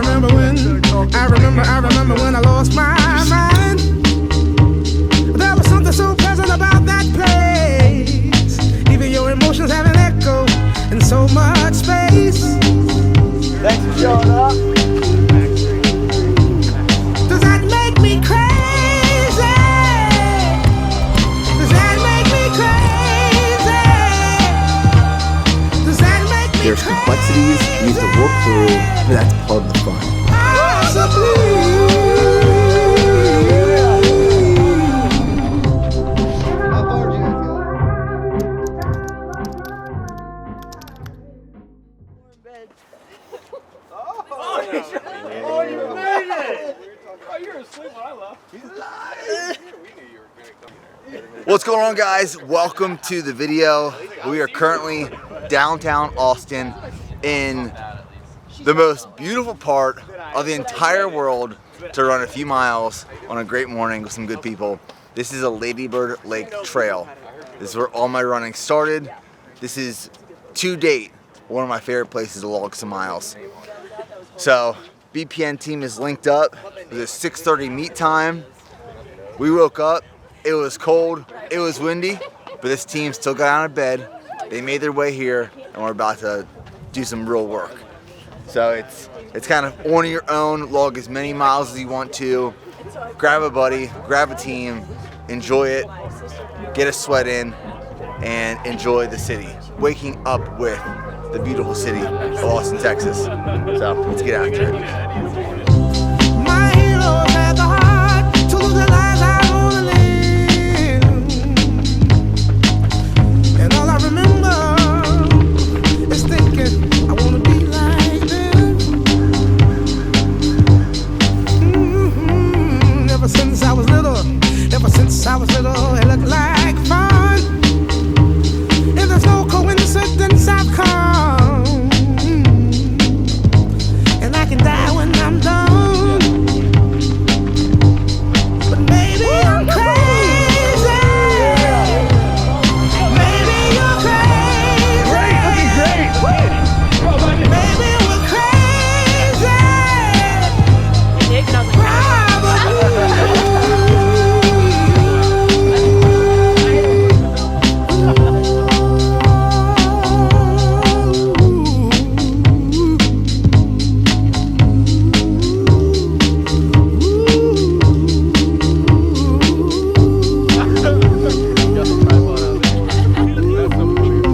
remember when I lost my mind. There was something so pleasant about that place. Even your emotions have an echo in so much space. Thanks for showing up. Does that make me crazy? Does that make me crazy? Does that make me There's complexities you need to work through, but that's part of the fun. What's going on, guys? Welcome to the video. We are currently downtown Austin in the most beautiful part of the entire world to run a few miles on a great morning with some good people. This is a Ladybird Lake Trail. This is where all my running started. This is, to date, one of my favorite places to log some miles. So, BPN team is linked up. It was a 6:30 meet time. We woke up, it was cold, it was windy, but this team still got out of bed. They made their way here, and we're about to do some real work. So it's kind of on your own, log as many miles as you want to, grab a buddy, grab a team, enjoy it, get a sweat in, and enjoy the city. Waking up with the beautiful city of Austin, Texas. So let's get after it. My hero had the heart to lose the lives I wanna live. And all I remember is thinking I wanna be like them. Ever since I was little, it looked like fun. If there's no coincidence, I've come. And I can die when I'm done. But maybe I'm crazy. Maybe you're crazy. Great, looking great. Maybe we're crazy.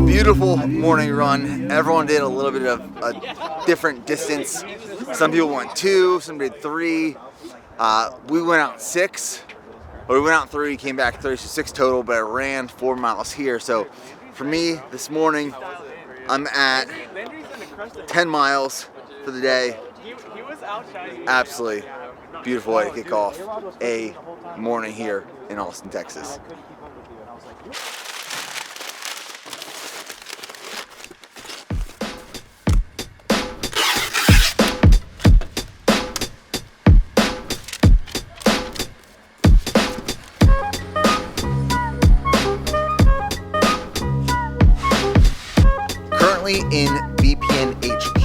Beautiful morning run. Everyone did a little bit of a different distance. Some people went 2, some did 3. We went out 6, or we went out 3, came back 3, so 6 total, but I ran 4 miles here. So for me this morning, I'm at 10 miles for the day. Absolutely beautiful way to kick off a morning here in Austin, Texas. In BPN HQ,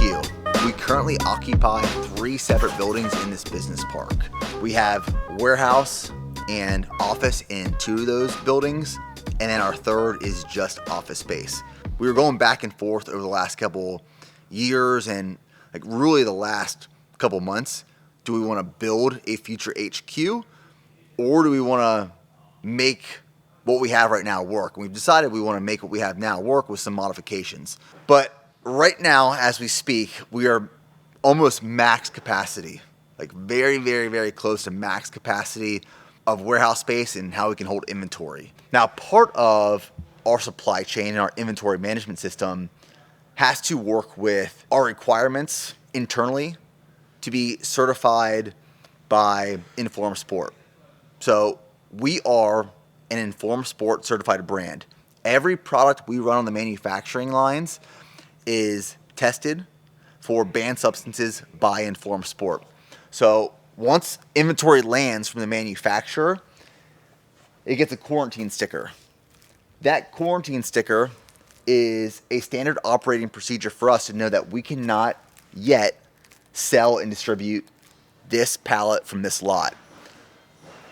we currently occupy 3 separate buildings in this business park. We have warehouse and office in 2 of those buildings, and then our 3rd is just office space. We were going back and forth over the last couple years and like really the last couple months. Do we want to build a future HQ, or do we want to make what we have right now work? And we've decided we want to make what we have now work with some modifications. But right now, as we speak, we are almost max capacity, like very, very, very close to max capacity of warehouse space and how we can hold inventory. Now, part of our supply chain and our inventory management system has to work with our requirements internally to be certified by Informed Sport. So we are an Informed Sport certified brand. Every product we run on the manufacturing lines is tested for banned substances by Informed Sport. So once inventory lands from the manufacturer, it gets a quarantine sticker. That quarantine sticker is a standard operating procedure for us to know that we cannot yet sell and distribute this pallet from this lot.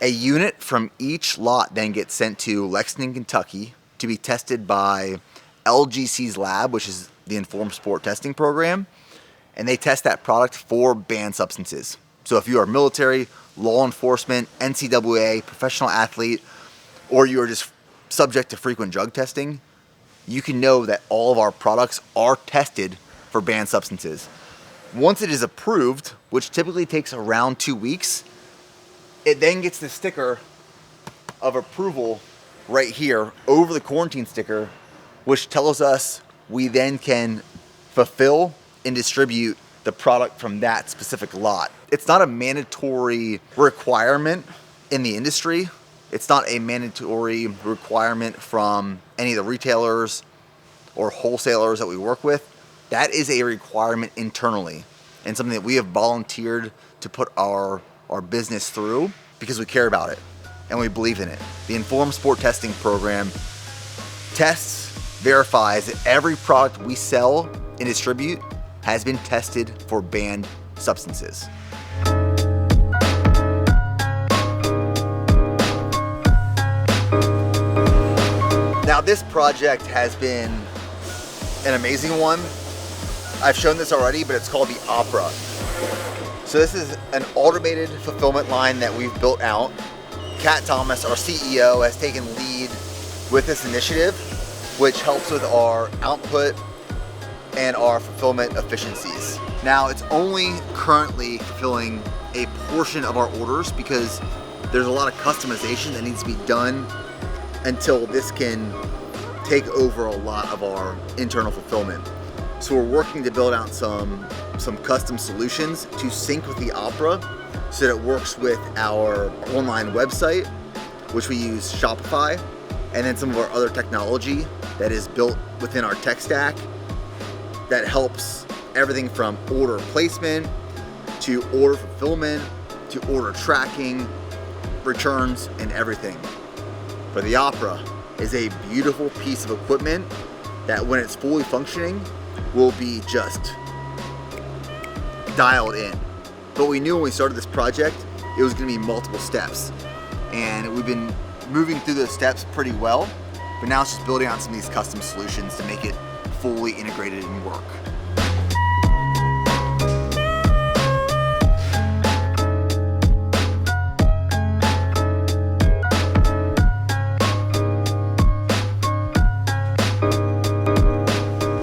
A unit from each lot then gets sent to Lexington, Kentucky to be tested by LGC's lab, which is the Informed Sport Testing Program, and they test that product for banned substances. So if you are military, law enforcement, NCAA, professional athlete, or you are just subject to frequent drug testing, you can know that all of our products are tested for banned substances. Once it is approved, which typically takes around 2 weeks, it then gets the sticker of approval right here over the quarantine sticker, which tells us we then can fulfill and distribute the product from that specific lot. It's not a mandatory requirement in the industry. It's not a mandatory requirement from any of the retailers or wholesalers that we work with. That is a requirement internally and something that we have volunteered to put our business through because we care about it and we believe in it. The Informed Sport Testing Program tests, verifies that every product we sell and distribute has been tested for banned substances. Now this project has been an amazing one. I've shown this already, but it's called the Opera. So this is an automated fulfillment line that we've built out. Kat Thomas, our CEO, has taken lead with this initiative, which helps with our output and our fulfillment efficiencies. Now it's only currently fulfilling a portion of our orders because there's a lot of customization that needs to be done until this can take over a lot of our internal fulfillment. So we're working to build out some custom solutions to sync with the Opera so that it works with our online website, which we use Shopify, and then some of our other technology that is built within our tech stack that helps everything from order placement to order fulfillment to order tracking, returns, and everything. But the Opera is a beautiful piece of equipment that when it's fully functioning will be just dialed in. But we knew when we started this project it was going to be multiple steps, and we've been moving through those steps pretty well, but now it's just building out some of these custom solutions to make it fully integrated and work.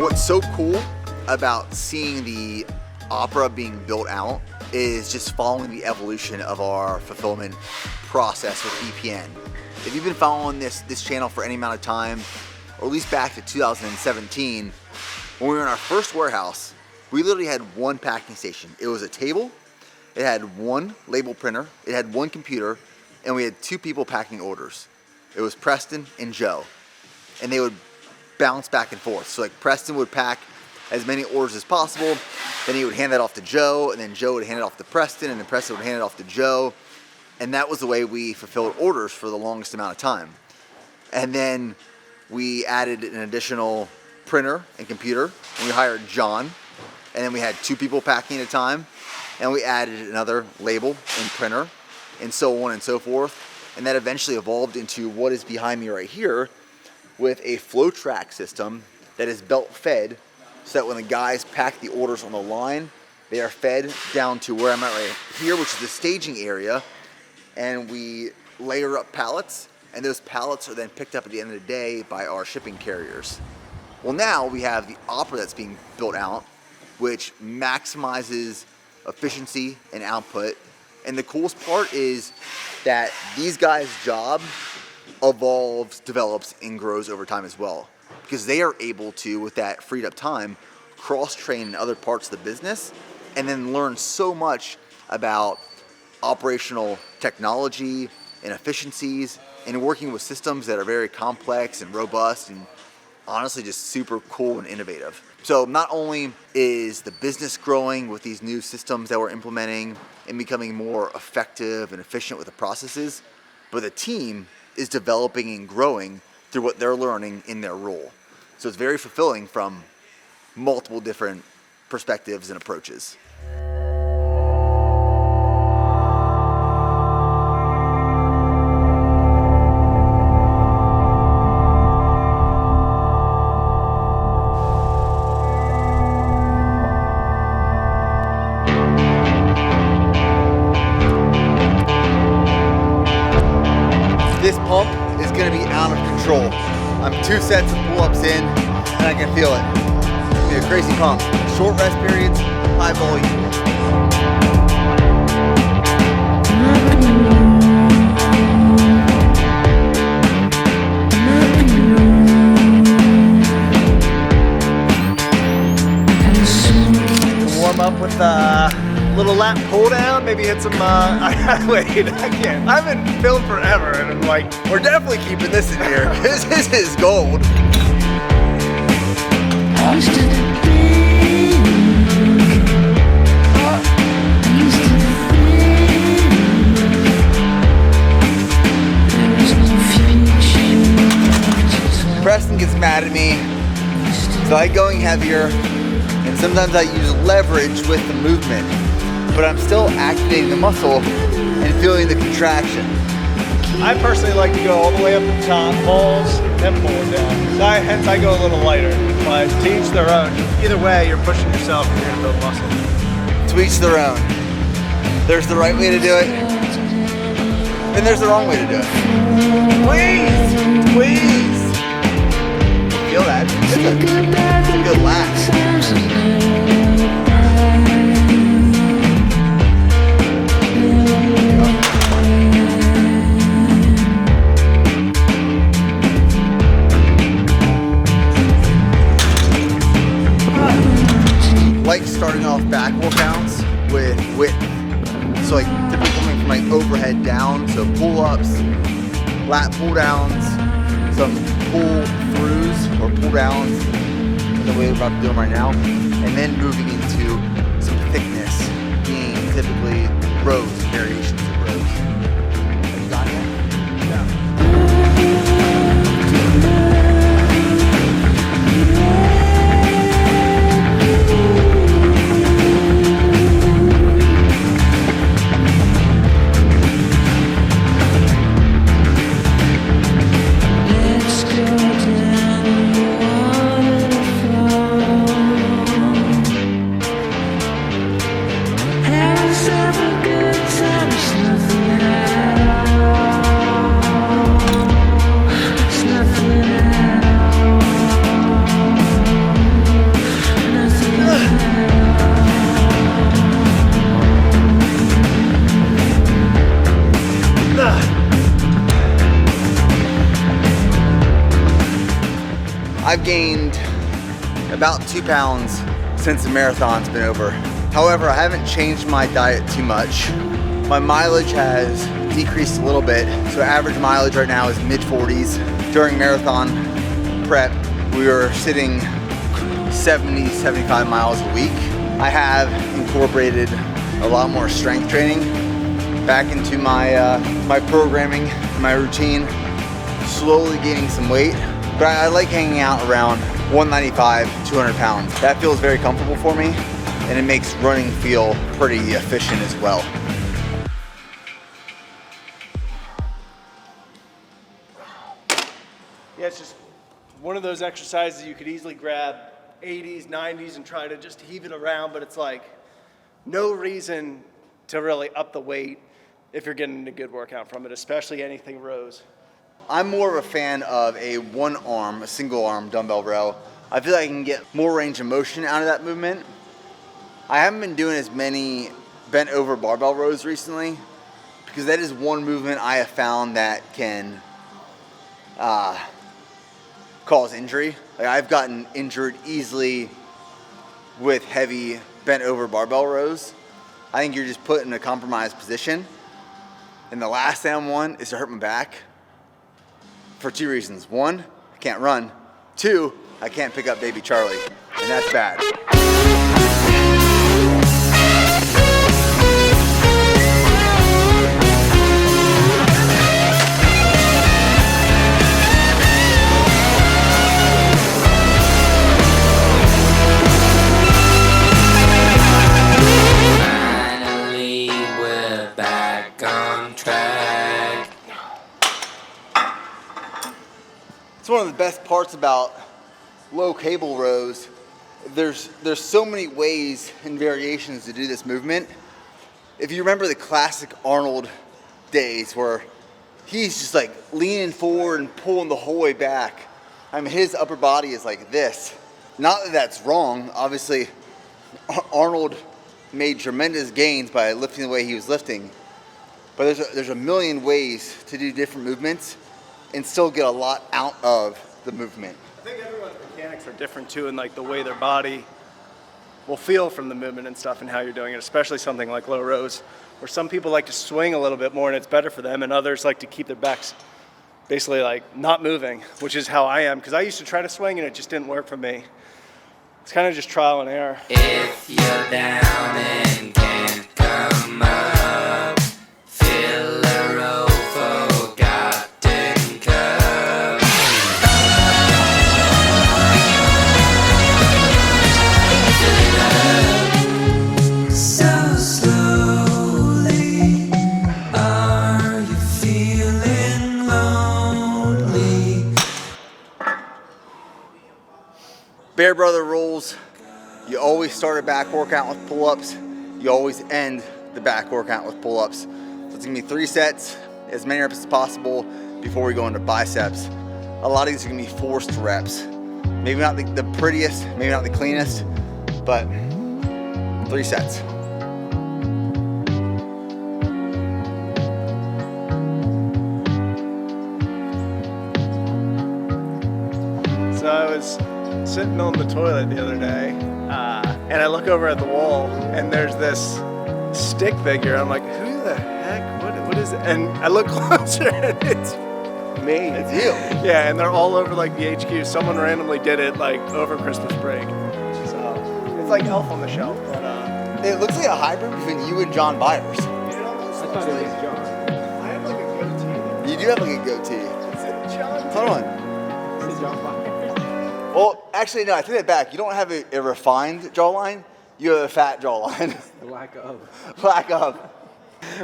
What's so cool about seeing the Opera being built out is just following the evolution of our fulfillment process with EPN. If you've been following this channel for any amount of time, or at least back to 2017, when we were in our first warehouse, we literally had one packing station. It was a table, it had one label printer, it had one computer, and we had two people packing orders. It was Preston and Joe, and they would bounce back and forth. So like Preston would pack as many orders as possible, then he would hand that off to Joe, and then Joe would hand it off to Preston, and then Preston would hand it off to Joe, and that was the way we fulfilled orders for the longest amount of time. And then we added an additional printer and computer, and we hired John, and then we had two people packing at a time, and we added another label and printer, and so on and so forth, and that eventually evolved into what is behind me right here with a flow track system that is belt fed so that when the guys pack the orders on the line, they are fed down to where I'm at right here, which is the staging area, and we layer up pallets, and those pallets are then picked up at the end of the day by our shipping carriers. Well, now we have the Opera that's being built out, which maximizes efficiency and output, and the coolest part is that these guys' job evolves, develops, and grows over time as well, because they are able to, with that freed up time, cross-train in other parts of the business and then learn so much about operational technology and efficiencies and working with systems that are very complex and robust and honestly just super cool and innovative. So not only is the business growing with these new systems that we're implementing and becoming more effective and efficient with the processes, but the team is developing and growing through what they're learning in their role. So it's very fulfilling from multiple different perspectives and approaches. control. I'm 2 sets of pull-ups in, and I can feel it. It's gonna be a crazy pump. Short rest periods, high volume. Warm up with a little lat pull down, maybe hit some, wait, I can't. I haven't filmed forever, and I'm like, we're definitely keeping this in here, because this is gold. Preston gets mad at me, so I like going heavier, and sometimes I use leverage with the movement, but I'm still activating the muscle and feeling the contraction. I personally like to go all the way up the top, pulls, then pull it down. So hence I go a little lighter, but to each their own. Either way, you're pushing yourself and you're gonna build muscle. To each their own. There's the right way to do it, and there's the wrong way to do it. Please, please. Feel that? It's a good lat. Like starting off back work counts with width. So like typically coming from like overhead down, so pull-ups, lat pull-downs, some pull-throughs or pull-downs, the way we're about to do them right now, and then moving into some thickness, being typically rows, variations of rows. Have you got it? Yeah. I've gained about 2 pounds since the marathon's been over. However, I haven't changed my diet too much. My mileage has decreased a little bit, so average mileage right now is mid-40s. During marathon prep, we were sitting 70, 75 miles a week. I have incorporated a lot more strength training back into my my programming, my routine, slowly gaining some weight. But I like hanging out around 195, 200 pounds. That feels very comfortable for me, and it makes running feel pretty efficient as well. Yeah, it's just one of those exercises you could easily grab 80s, 90s and try to just heave it around, but it's like no reason to really up the weight if you're getting a good workout from it, especially anything rows. I'm more of a fan of a single arm dumbbell row. I feel like I can get more range of motion out of that movement. I haven't been doing as many bent over barbell rows recently because that is one movement I have found that can cause injury. Like I've gotten injured easily with heavy bent over barbell rows. I think you're just put in a compromised position. And the last thing I want is to hurt my back for 2 reasons. 1, I can't run. 2, I can't pick up baby Charlie, and that's bad. One of the best parts about low cable rows, there's so many ways and variations to do this movement. If you remember the classic Arnold days where he's just like leaning forward and pulling the whole way back. I mean, his upper body is like this. Not that that's wrong. Obviously, Arnold made tremendous gains by lifting the way he was lifting. But there's a million ways to do different movements and still get a lot out of the movement. I think everyone's mechanics are different too, in like the way their body will feel from the movement and stuff and how you're doing it, especially something like low rows, where some people like to swing a little bit more and it's better for them, and others like to keep their backs basically like not moving, which is how I am, because I used to try to swing and it just didn't work for me. It's kind of just trial and error. If you're down and can't come up, fill a row forgotten cup. Fill it up so slowly. Are you feeling lonely? Bear Brother rules. You always start a back workout with pull-ups. You always end the back workout with pull-ups. So it's gonna be 3 sets, as many reps as possible before we go into biceps. A lot of these are gonna be forced reps. Maybe not the prettiest, maybe not the cleanest, but 3 sets. So I was sitting on the toilet the other day, and I look over at the wall, and there's this stick figure. I'm like, who the heck? What is it? And I look closer, and it's me. It's you. Yeah, and they're all over like the HQ. Someone randomly did it like over Christmas break. So it's like Elf on the Shelf, but It looks like a hybrid between you and John Byers. it almost looks like John. I have like a goatee there. You do have like a goatee. Is it John? Hold on. Is it John Byers? Well, actually, no, I take that back. You don't have a refined jawline. You have a fat jawline. Lack of. Lack of.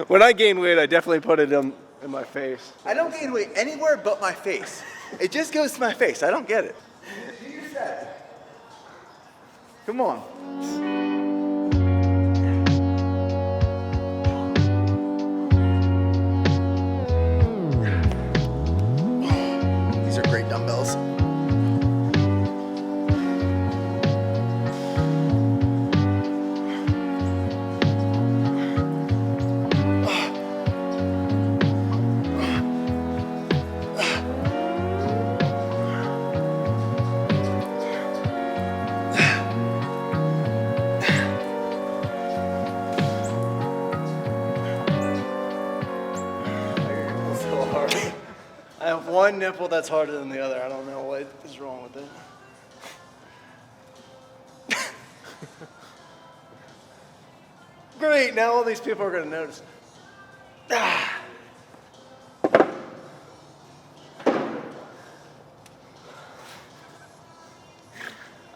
When I gain weight, I definitely put it in my face. I don't gain weight anywhere but my face. It just goes to my face. I don't get it. Do your set. Come on. These are great dumbbells. So hard. I have one nipple that's harder than the other. I don't know what is wrong with it. Great, now all these people are going to notice. Ah.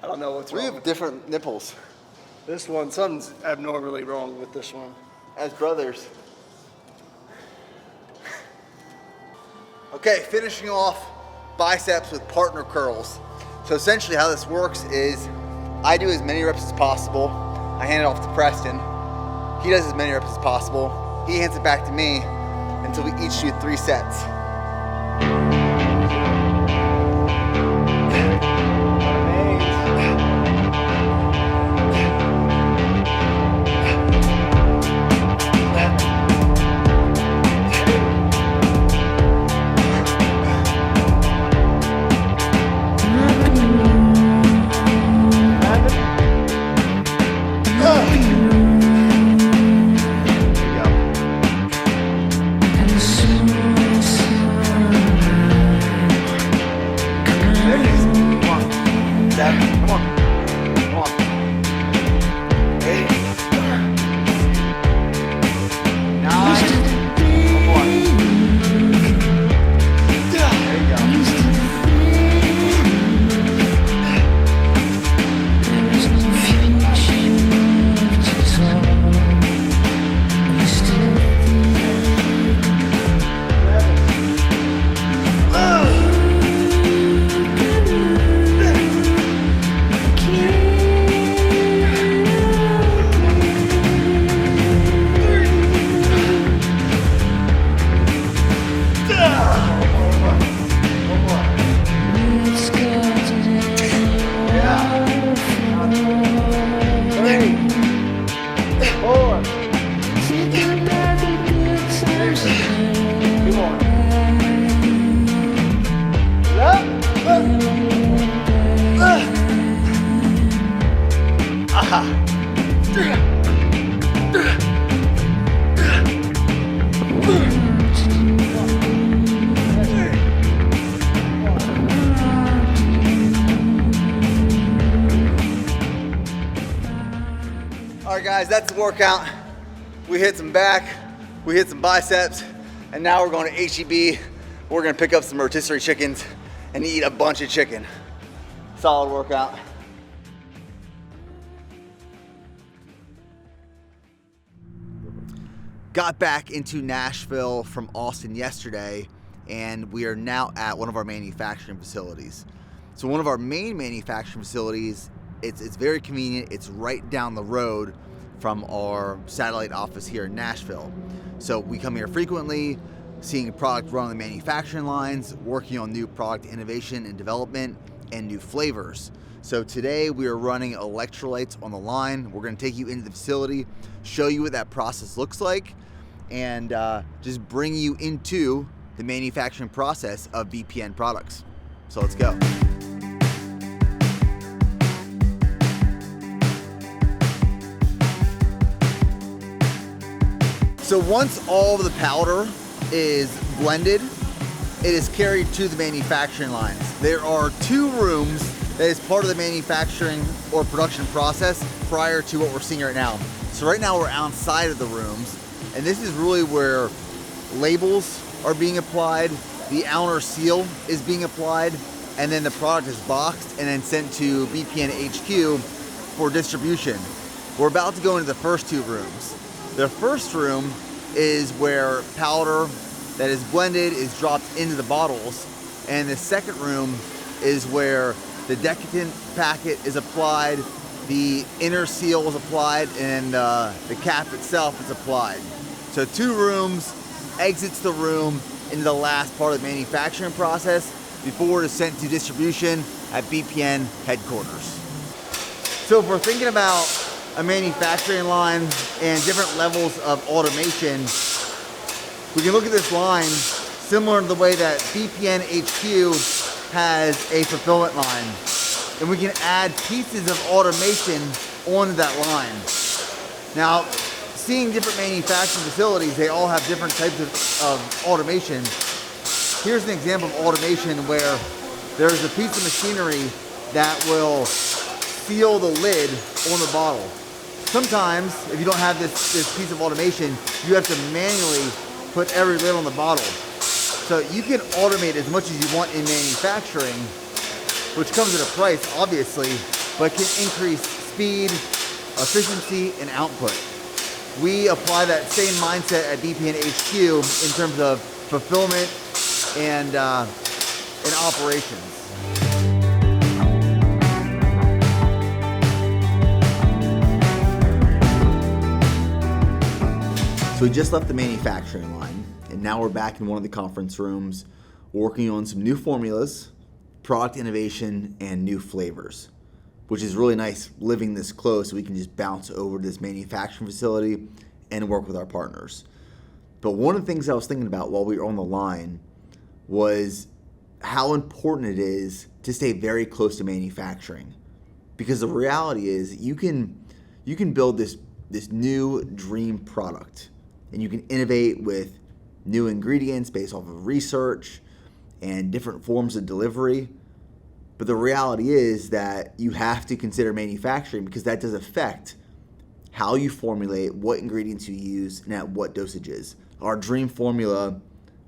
I don't know what's We wrong. have different nipples This one, something's abnormally wrong with this one. as brothers. Okay, finishing off biceps with partner curls. So essentially how this works is I do as many reps as possible. I hand it off to Preston. He does as many reps as possible. He hands it back to me until we each do 3 sets. And soon All right, guys, that's the workout. We hit some back, we hit some biceps, and now we're going to HEB. We're gonna pick up some rotisserie chickens and eat a bunch of chicken. Solid workout. Got back into Nashville from Austin yesterday, and we are now at one of our manufacturing facilities. So one of our main manufacturing facilities, it's very convenient. It's right down the road from our satellite office here in Nashville. So we come here frequently, seeing product run on the manufacturing lines, working on new product innovation and development, and new flavors. So today we are running electrolytes on the line. We're gonna take you into the facility, show you what that process looks like, and just bring you into the manufacturing process of BPN products. So let's go. So once all of the powder is blended, it is carried to the manufacturing lines. There are 2 rooms that is part of the manufacturing or production process prior to what we're seeing right now. So right now we're outside of the rooms, and this is really where labels are being applied, the outer seal is being applied, and then the product is boxed and then sent to BPN HQ for distribution. We're about to go into the first 2 rooms. The first room is where powder that is blended is dropped into the bottles, and the second room is where the decadent packet is applied, the inner seal is applied, and the cap itself is applied. So 2 rooms, exits the room into the last part of the manufacturing process before it is sent to distribution at BPN headquarters. So if we're thinking about a manufacturing line and different levels of automation, we can look at this line similar to the way that BPN HQ has a fulfillment line. And we can add pieces of automation onto that line. Now, seeing different manufacturing facilities, they all have different types of automation. Here's an example of automation where there's a piece of machinery that will seal the lid on the bottle. Sometimes, if you don't have this piece of automation, you have to manually put every lid on the bottle. So you can automate as much as you want in manufacturing, which comes at a price, obviously, but can increase speed, efficiency, and output. We apply that same mindset at BPN HQ in terms of fulfillment and operations. So we just left the manufacturing line, and now we're back in one of the conference rooms working on some new formulas, product innovation, and new flavors, which is really nice living this close so we can just bounce over to this manufacturing facility and work with our partners. But one of the things I was thinking about while we were on the line was how important it is to stay very close to manufacturing. Because the reality is you can build this new dream product, and you can innovate with new ingredients based off of research and different forms of delivery. But the reality is that you have to consider manufacturing, because that does affect how you formulate, what ingredients you use, and at what dosages. Our dream formula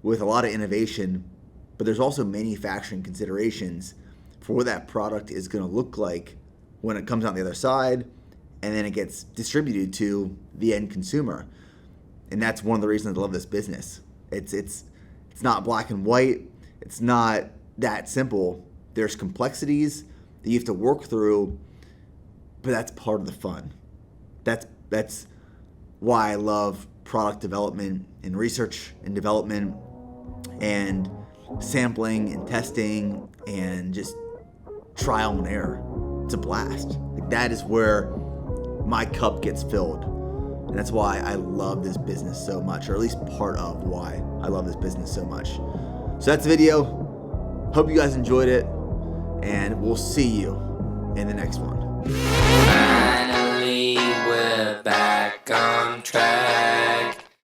with a lot of innovation, but there's also manufacturing considerations for what that product is going to look like when it comes out the other side, and then it gets distributed to the end consumer. And that's one of the reasons I love this business. It's not black and white. It's not that simple. There's complexities that you have to work through, but that's part of the fun. That's why I love product development and research and development and sampling and testing and just trial and error. It's a blast. Like, that is where my cup gets filled. And that's why I love this business so much, or at least part of why I love this business so much. So that's the video. Hope you guys enjoyed it, and we'll see you in the next one. Finally, about